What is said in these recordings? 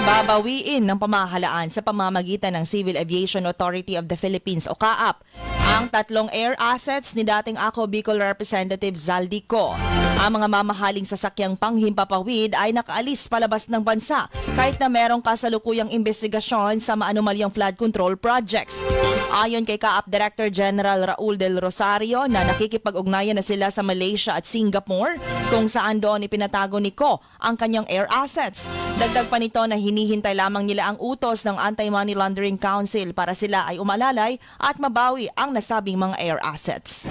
Babawiin ng pamahalaan sa pamamagitan ng Civil Aviation Authority of the Philippines o CAAP ang 3 air assets ni dating Ako Bicol Representative Zaldico. Ang mga mamahaling sasakyang panghimpapawid ay nakaalis palabas ng bansa kahit na merong kasalukuyang investigasyon sa maanumalyang flood control projects. Ayon kay CAAP Director General Raul Del Rosario na nakikipag-ugnayan na sila sa Malaysia at Singapore kung saan doon ipinatago ni Ko ang kanyang air assets. Dagdag pa nito na hinihintay lamang nila ang utos ng Anti-Money Laundering Council para sila ay umalalay at mabawi ang nasabing mga air assets.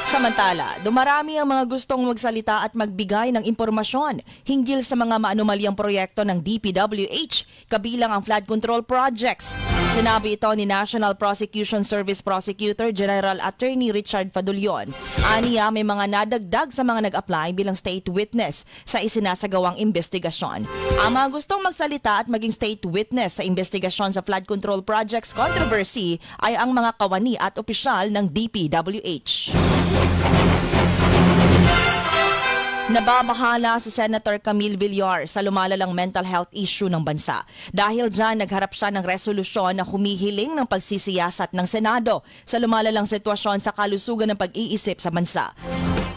Samantala, dumarami ang mga gustong magsalita at magbigay ng impormasyon hinggil sa mga maanumalyang proyekto ng DPWH, kabilang ang flood control projects. Sinabi ito ni National Prosecution Service Prosecutor General Attorney Richard Fadulyon. Aniya, may mga nadagdag sa mga nag-apply bilang state witness sa isinasagawang investigasyon. Ang mga gustong magsalita at maging state witness sa investigasyon sa flood control projects controversy ay ang mga kawani at opisyal ng DPWH. Nababahala si Senator Camille Villar sa lumalalang mental health issue ng bansa. Dahil dyan, nagharap siya ng resolusyon na humihiling ng pagsisiyasat ng Senado sa lumalalang sitwasyon sa kalusugan ng pag-iisip sa bansa.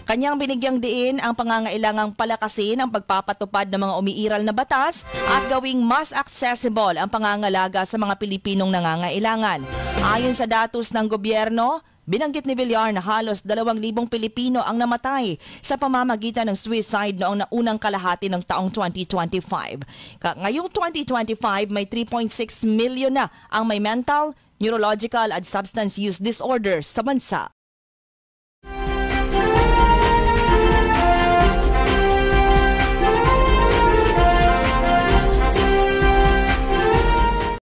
Kanyang binigyang diin ang pangangailangang palakasin ang pagpapatupad ng mga umiiral na batas at gawing mas accessible ang pangangalaga sa mga Pilipinong nangangailangan. Ayon sa datos ng gobyerno, binanggit ni Villar na halos 2,000 Pilipino ang namatay sa pamamagitan ng suicide noong naunang kalahati ng taong 2025. Ngayong 2025, may 3.6 million na ang may mental, neurological at substance use disorders sa bansa.